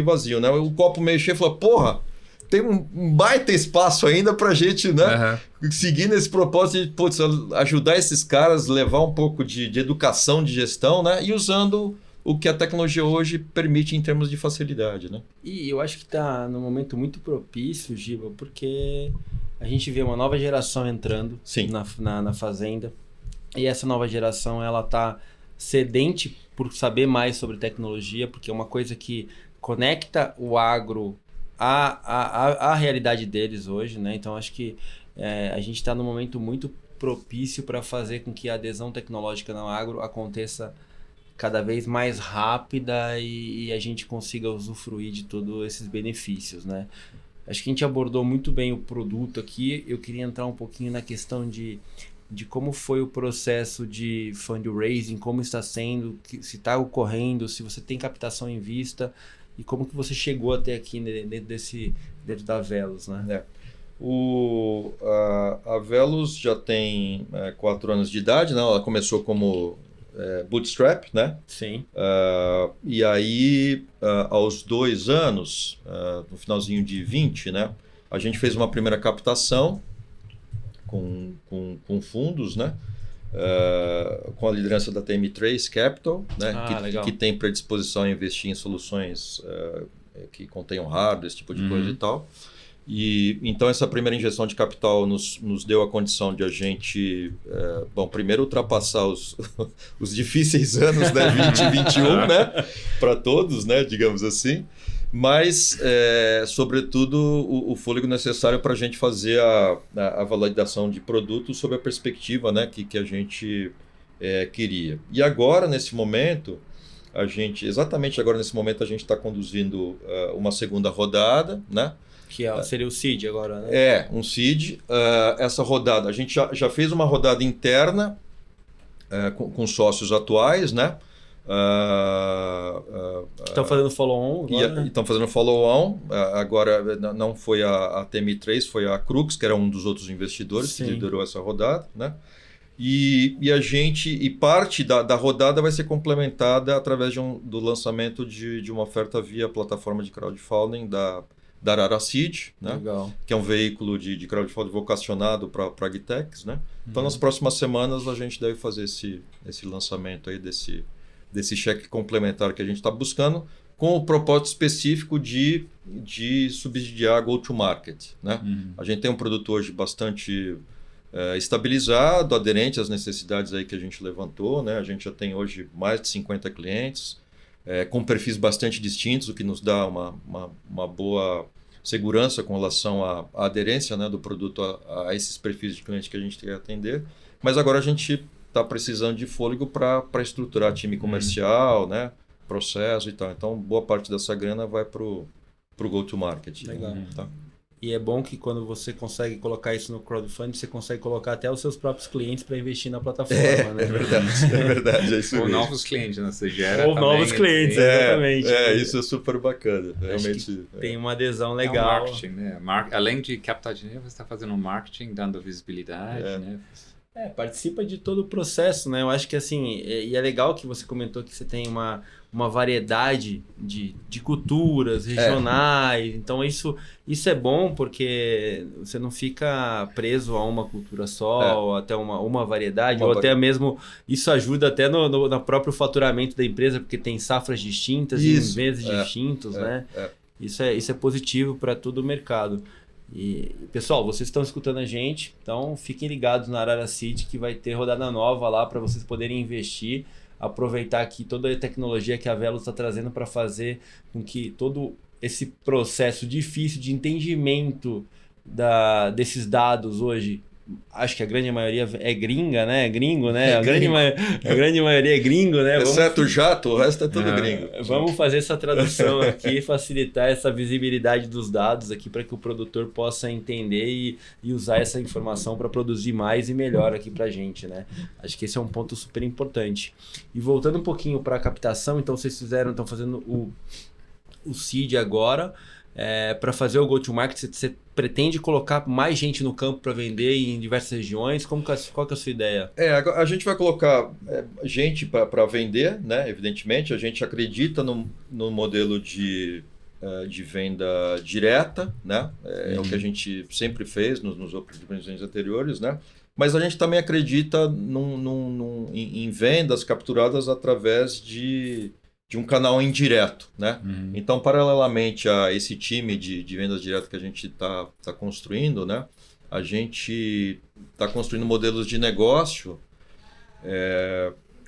vazio, né? O copo meio cheio fala, porra, tem um baita espaço ainda para a gente, né, seguir nesse propósito de ajudar esses caras, levar um pouco de educação, de gestão, né, e usando o que a tecnologia hoje permite em termos de facilidade. Né? E eu acho que está num momento muito propício, Giba, porque a gente vê uma nova geração entrando na fazenda, e essa nova geração ela está sedente por saber mais sobre tecnologia, porque é uma coisa que conecta o agro a realidade deles hoje, né? Então acho que a gente está num momento muito propício para fazer com que a adesão tecnológica no agro aconteça cada vez mais rápida e a gente consiga usufruir de todos esses benefícios, né? Acho que a gente abordou muito bem o produto aqui. Eu queria entrar um pouquinho na questão de como foi o processo de fundraising, como está sendo, se está ocorrendo, se você tem captação em vista. E como que você chegou até aqui dentro da Velos, né? A Velos já tem 4 anos de idade, né? Ela começou como bootstrap, né? Sim. E aí, aos 2 anos, no finalzinho de 20, né? A gente fez uma primeira captação com fundos, né? Com a liderança da TM3 Capital, né, que tem predisposição a investir em soluções que contenham hardware, esse tipo de coisa e tal. E então essa primeira injeção de capital nos deu a condição de a gente, primeiro ultrapassar os difíceis anos, né, 20 e 21, né, para todos, né, digamos assim. Mas, sobretudo, o fôlego necessário para a gente fazer a validação de produtos sob a perspectiva, né, que a gente queria. E agora, nesse momento, exatamente agora nesse momento, a gente está conduzindo uma segunda rodada, né? Que seria o seed agora, né? Um seed. Essa rodada, a gente já fez uma rodada interna com sócios atuais, né? Estão fazendo follow-on agora? Estão fazendo follow-on. Agora não foi a TM3, foi a Crux, que era um dos outros investidores que liderou essa rodada, né? E parte da rodada vai ser complementada através do lançamento de uma oferta via plataforma de crowdfunding da Arara Seed, né? Legal. Que é um veículo de crowdfunding vocacionado para agtechs, né? Então nas próximas semanas a gente deve fazer esse lançamento aí desse cheque complementar que a gente está buscando, com o propósito específico de subsidiar go-to-market. Né? A gente tem um produto hoje bastante estabilizado, aderente às necessidades aí que a gente levantou. Né? A gente já tem hoje mais de 50 clientes, com perfis bastante distintos, o que nos dá uma boa segurança com relação à aderência, né, do produto a esses perfis de clientes que a gente quer atender. Mas agora a gente está precisando de fôlego para estruturar time comercial, né, processo e tal. Então, boa parte dessa grana vai para o go-to-market. Legal. Tá? E é bom que quando você consegue colocar isso no crowdfunding, você consegue colocar até os seus próprios clientes para investir na plataforma, né? É verdade, é isso Ou mesmo. novos clientes, né? Você gera Ou também, novos clientes, exatamente. Isso é super bacana. Realmente. Tem uma adesão É um legal. marketing, né? Além de captar dinheiro, você está fazendo um marketing, dando visibilidade, né? Participa de todo o processo, né? Eu acho que assim, e é legal que você comentou que você tem uma variedade de culturas regionais, então isso é bom porque você não fica preso a uma cultura só, ou até uma variedade, ou até mesmo isso ajuda até no próprio faturamento da empresa, porque tem safras distintas e meses distintos, né? Isso é positivo para todo o mercado. E, pessoal, vocês estão escutando a gente, então fiquem ligados na Arara City que vai ter rodada nova lá para vocês poderem investir, aproveitar aqui toda a tecnologia que a Velos está trazendo para fazer com que todo esse processo difícil de entendimento desses dados hoje, acho que a grande maioria é gringa, né? É gringo, né? A grande maioria é gringo, né? Exceto o jato, o resto é tudo gringo. Vamos fazer essa tradução aqui, facilitar essa visibilidade dos dados aqui para que o produtor possa entender e usar essa informação para produzir mais e melhor aqui para a gente, né? Acho que esse é um ponto super importante. E voltando um pouquinho para a captação, então vocês estão fazendo o seed agora. Para fazer o go-to-market, você pretende colocar mais gente no campo para vender em diversas regiões? Qual que é a sua ideia? A gente vai colocar gente para vender, né? Evidentemente, a gente acredita no modelo de venda direta, né? É o que a gente sempre fez nos operações anteriores, né? Mas a gente também acredita em vendas capturadas através de um canal indireto, né? Então, paralelamente a esse time de vendas diretas que a gente está construindo, né? A gente está construindo modelos de negócio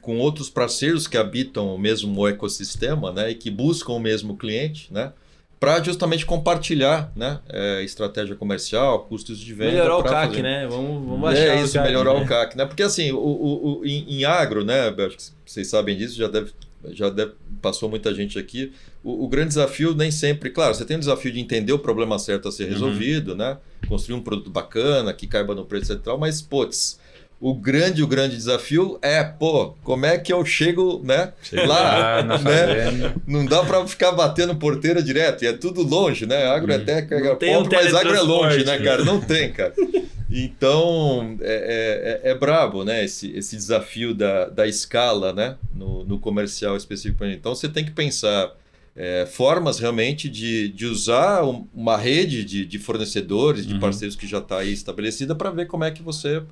com outros parceiros que habitam o mesmo ecossistema, né? E que buscam o mesmo cliente, né? Para justamente compartilhar, né? Estratégia comercial, custos de venda. Melhorar o CAC, né? Vamos baixar o CAC. Melhorar o CAC, né? Porque assim, em agro, né? Acho que vocês sabem disso, já passou muita gente aqui. O grande desafio nem sempre... Claro, você tem o desafio de entender o problema certo a ser resolvido, né? Construir um produto bacana, que caiba no preço e tal, mas, o grande desafio como é que eu chego, né? Lá, né? Não dá para ficar batendo porteira direto, e é tudo longe, né? Agro até ponto, mas agro é longe, né, cara? Não tem, cara. Então, é brabo, né? Esse desafio da escala, né? No comercial especificamente. Então, você tem que pensar formas realmente de usar uma rede de fornecedores, de parceiros que já está aí estabelecida, para ver como é que você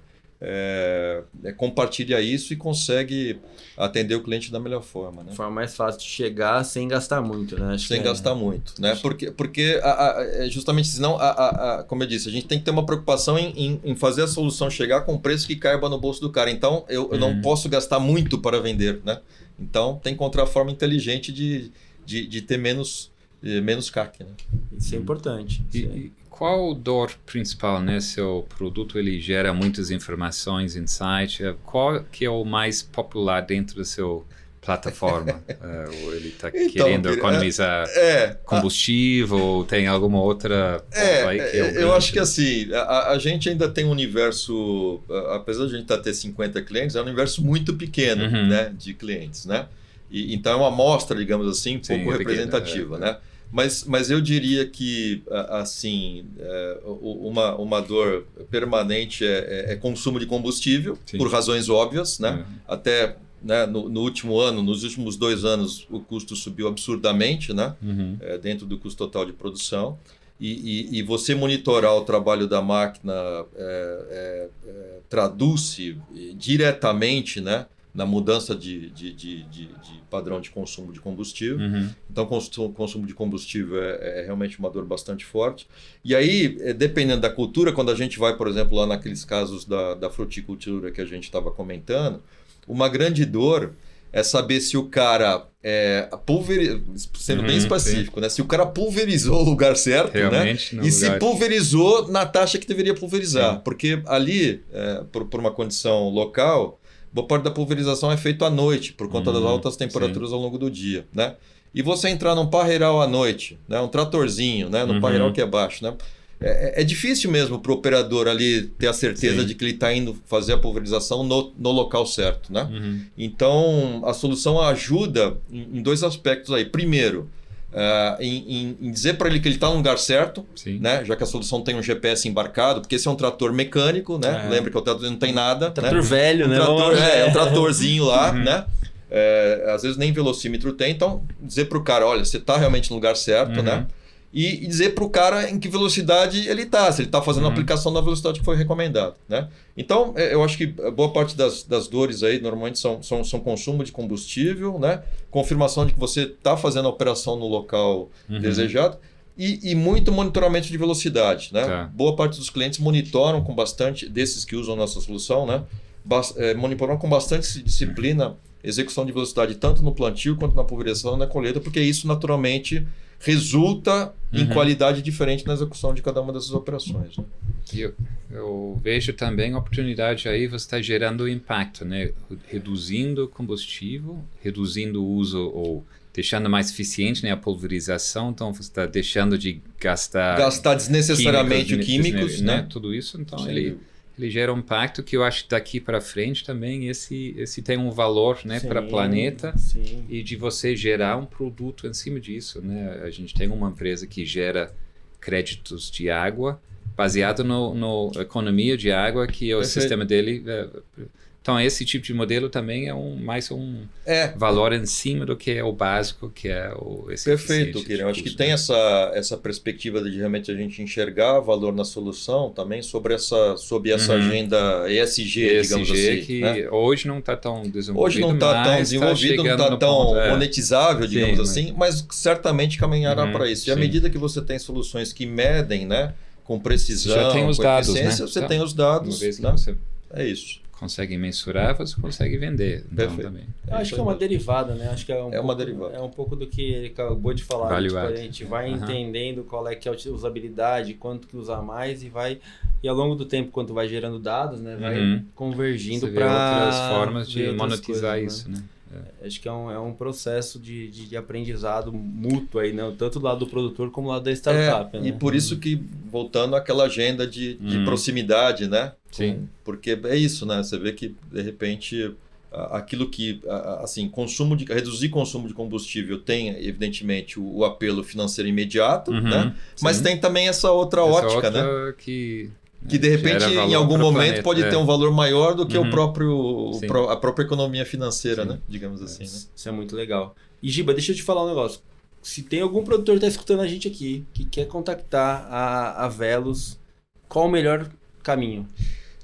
compartilha isso e consegue atender o cliente da melhor forma, né? Forma mais fácil de chegar sem gastar muito, né? Sem gastar muito, né? Porque justamente senão, como eu disse, a gente tem que ter uma preocupação em fazer a solução chegar com um preço que caiba no bolso do cara. Então, eu não posso gastar muito para vender, né? Então, tem que encontrar a forma inteligente de ter menos CAC, né? Isso é importante. E qual o dor principal, né? Seu produto ele gera muitas informações, insights. Qual que é o mais popular dentro da sua plataforma? Ele está querendo economizar combustível ou tem alguma outra? Eu acho que assim, a gente ainda tem um universo, apesar de a gente ter 50 clientes, é um universo muito pequeno, né, de clientes, né? Então é uma amostra, digamos assim, pouco representativa, né? Mas eu diria que, assim, uma dor permanente é consumo de combustível, por razões óbvias, né? Até, né, no último ano, nos últimos 2 anos, o custo subiu absurdamente, né? Dentro do custo total de produção. E você monitorar o trabalho da máquina traduz-se diretamente, né, na mudança de padrão de consumo de combustível. Então, o consumo de combustível é realmente uma dor bastante forte. E aí, dependendo da cultura, quando a gente vai, por exemplo, lá naqueles casos da fruticultura que a gente estava comentando, uma grande dor é saber se o cara sendo bem específico, né? Se o cara pulverizou o lugar certo, realmente, né? E se pulverizou na taxa que deveria pulverizar. Porque ali, por uma condição local, boa parte da pulverização é feita à noite, por conta das altas temperaturas ao longo do dia, né? E você entrar num parreiral à noite, né? Um tratorzinho, né? Num parreiral que é baixo, né? é difícil mesmo para o operador ali ter a certeza de que ele está indo fazer a pulverização no local certo, né? Então, a solução ajuda em dois aspectos aí. Primeiro, em dizer para ele que ele está no lugar certo, né? Já que a solução tem um GPS embarcado, porque esse é um trator mecânico, né? Lembra que o trator não tem nada. Trator velho, né? É um tratorzinho lá, né? Às vezes nem velocímetro tem, então dizer para o cara, olha, você está realmente no lugar certo, né? E dizer para o cara em que velocidade ele está, se ele está fazendo a aplicação na velocidade que foi recomendada, né? Então, eu acho que boa parte das dores aí normalmente são consumo de combustível, né? Confirmação de que você está fazendo a operação no local desejado e muito monitoramento de velocidade, né? Tá. Boa parte dos clientes monitoram com bastante, desses que usam nossa solução, né? Monitoram com bastante disciplina execução de velocidade tanto no plantio quanto na pulverização e na colheita, porque isso naturalmente resulta em qualidade diferente na execução de cada uma dessas operações. Né? Eu vejo também a oportunidade aí, você está gerando impacto, né? Reduzindo combustível, reduzindo o uso ou deixando mais eficiente, né, a pulverização, então você está deixando de gastar desnecessariamente químicos, né? Tudo isso, então ele gera um impacto que eu acho que daqui para frente também esse tem um valor, né, para o planeta e de você gerar um produto em cima disso, né? A gente tem uma empresa que gera créditos de água baseado no economia de água que é o sistema dele. Então esse tipo de modelo também é mais um valor em cima do que é o básico, que é esse Perfeito, Kira. Eu acho que tem essa perspectiva de realmente a gente enxergar valor na solução também sobre essa agenda ESG, digamos assim. Que né? hoje não está tão desenvolvido. Hoje não está tão desenvolvido, não está tão monetizável, digamos assim, mas certamente caminhará para isso. E à medida que você tem soluções que medem, né, com precisão, já tem os dados, eficiência, né? você tem os dados. Uma vez que né? você é isso. consegue mensurar, você consegue vender. Então, também. Eu acho que é uma derivada, né? Acho que uma derivada. É um pouco do que ele acabou de falar. Tipo, a gente vai entendendo qual é que é a usabilidade, quanto que usar mais e ao longo do tempo, quando vai gerando dados, né? Vai convergindo para outras formas de monetizar coisas, isso, né? Acho que é um processo de aprendizado mútuo aí, né? Tanto do lado do produtor como do lado da startup. Né? E por isso que, voltando àquela agenda de proximidade, né? Sim. Porque é isso, né? Você vê que, de repente, aquilo que, assim, reduzir consumo de combustível tem, evidentemente, o apelo financeiro imediato, né? Mas tem também essa outra ótica, né? Que de repente, em algum momento, pode ter um valor maior do que a própria economia financeira, né? Digamos assim. Né? Isso é muito legal. E Giba, deixa eu te falar um negócio. Se tem algum produtor que está escutando a gente aqui, que quer contactar a Velos, qual o melhor caminho?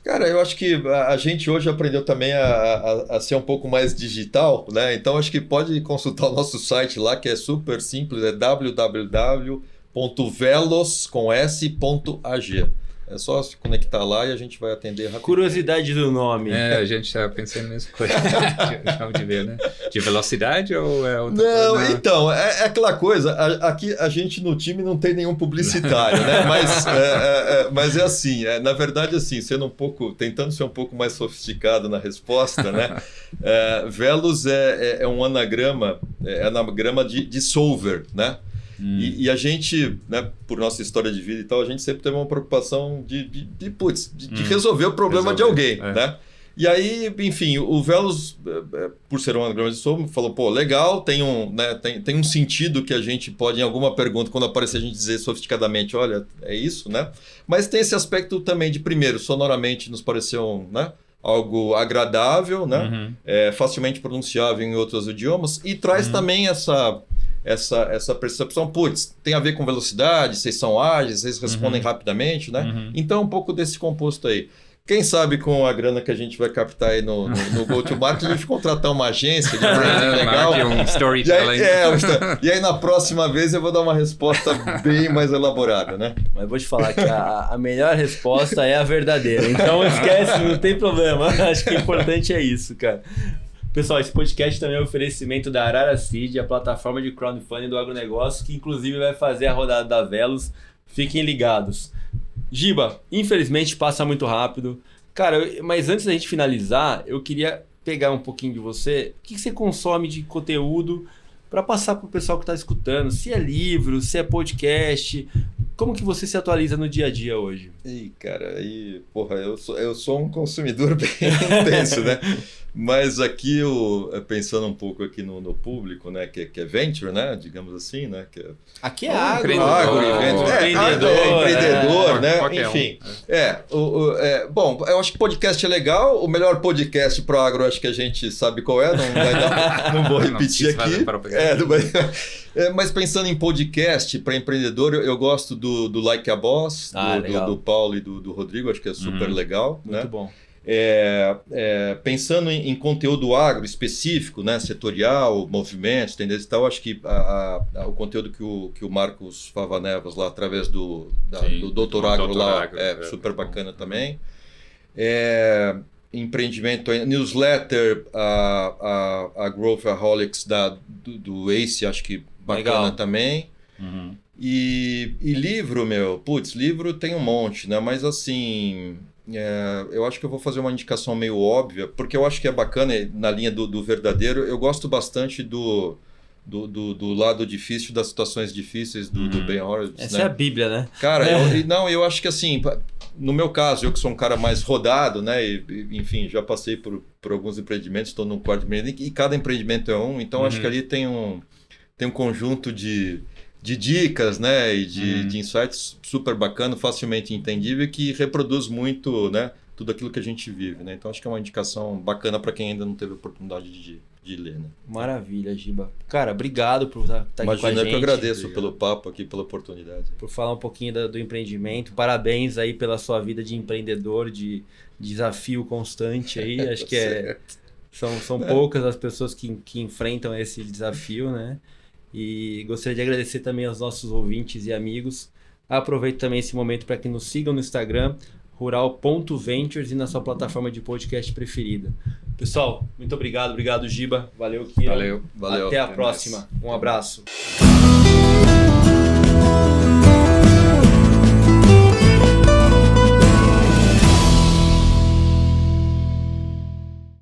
Cara, eu acho que a gente hoje aprendeu também a ser um pouco mais digital, né? Então, acho que pode consultar o nosso site lá, que é super simples, é www.velos.ag. É só se conectar lá e a gente vai atender rapidinho. Curiosidade do nome. A gente está pensando nessa coisa de ver, né? De velocidade ou é outra Não, coisa? Então, é aquela coisa, aqui a gente no time não tem nenhum publicitário, né? Mas é assim, na verdade, assim, tentando ser um pouco mais sofisticado na resposta, né? Velos é um anagrama de solver, né? E a gente, né, por nossa história de vida e tal, a gente sempre teve uma preocupação de resolver o problema de alguém, né? E aí, enfim, o Velos, por ser um anagrama de solver, falou, pô, legal, tem um sentido que a gente pode, em alguma pergunta, quando aparecer, a gente dizer sofisticadamente, olha, é isso, né? Mas tem esse aspecto também de, primeiro, sonoramente nos pareceu, né? Algo agradável, né? Facilmente pronunciável em outros idiomas e traz também essa percepção, tem a ver com velocidade, vocês são ágeis, vocês respondem rapidamente, né? Então, um pouco desse composto aí. Quem sabe com a grana que a gente vai captar aí no Go-to-Market, a gente contratar uma agência de branding legal. Um storytelling. E aí, na próxima vez, eu vou dar uma resposta bem mais elaborada, né? Mas vou te falar que a melhor resposta é a verdadeira. Então, esquece, não tem problema. Acho que o importante é isso, cara. Pessoal, esse podcast também é um oferecimento da Arara Seed, a plataforma de crowdfunding do agronegócio, que inclusive vai fazer a rodada da Velos. Fiquem ligados. Giba, infelizmente passa muito rápido. Cara, mas antes da gente finalizar, eu queria pegar um pouquinho de você. O que você consome de conteúdo para passar para o pessoal que está escutando? Se é livro, se é podcast, como que você se atualiza no dia a dia hoje? Ih, cara, porra, eu sou um consumidor bem intenso, né? Mas aqui, pensando um pouco aqui no público, né? Que é venture, né? Digamos assim, né? Aqui é agro, empreendedor, né? Enfim. Bom, eu acho que podcast é legal. O melhor podcast pro agro, acho que a gente sabe qual é. Não vou repetir aqui. Mas pensando em podcast para empreendedor, eu gosto do Like a Boss, do Paulo e do Rodrigo, acho que é super legal. Muito bom. Pensando em conteúdo agro específico, né, setorial, movimentos, tendências e tal, acho que o conteúdo que o Marcos Favanevas lá, através do Doutor Agro lá, é super bacana também. Empreendimento, newsletter, a Growthaholics do Ace, acho que bacana também. Uhum. E livro, livro tem um monte, né? Mas assim, eu acho que eu vou fazer uma indicação meio óbvia, porque eu acho que é bacana, na linha do verdadeiro, eu gosto bastante do lado difícil, das situações difíceis do Ben Horowitz. Essa é a Bíblia, né? Cara, eu acho que assim, no meu caso, eu que sou um cara mais rodado, né? Enfim, já passei por alguns empreendimentos, estou num quarto empreendimento, e cada empreendimento é um, então acho que ali tem um conjunto de dicas, né, e de insights super bacana, facilmente entendível, que reproduz muito, né, tudo aquilo que a gente vive, né? Então acho que é uma indicação bacana para quem ainda não teve a oportunidade de ler, né? Maravilha, Giba. Cara, obrigado por estar aqui com a gente. Imagina que eu agradeço pelo papo aqui, pela oportunidade. Por falar um pouquinho do empreendimento. Parabéns aí pela sua vida de empreendedor, de desafio constante aí. Acho que são poucas as pessoas que enfrentam esse desafio, né? E gostaria de agradecer também aos nossos ouvintes e amigos. Aproveito também esse momento para que nos sigam no Instagram, rural.ventures, e na sua plataforma de podcast preferida. Pessoal, muito obrigado. Obrigado, Giba. Valeu, Kira. Valeu. Até a próxima. Um abraço.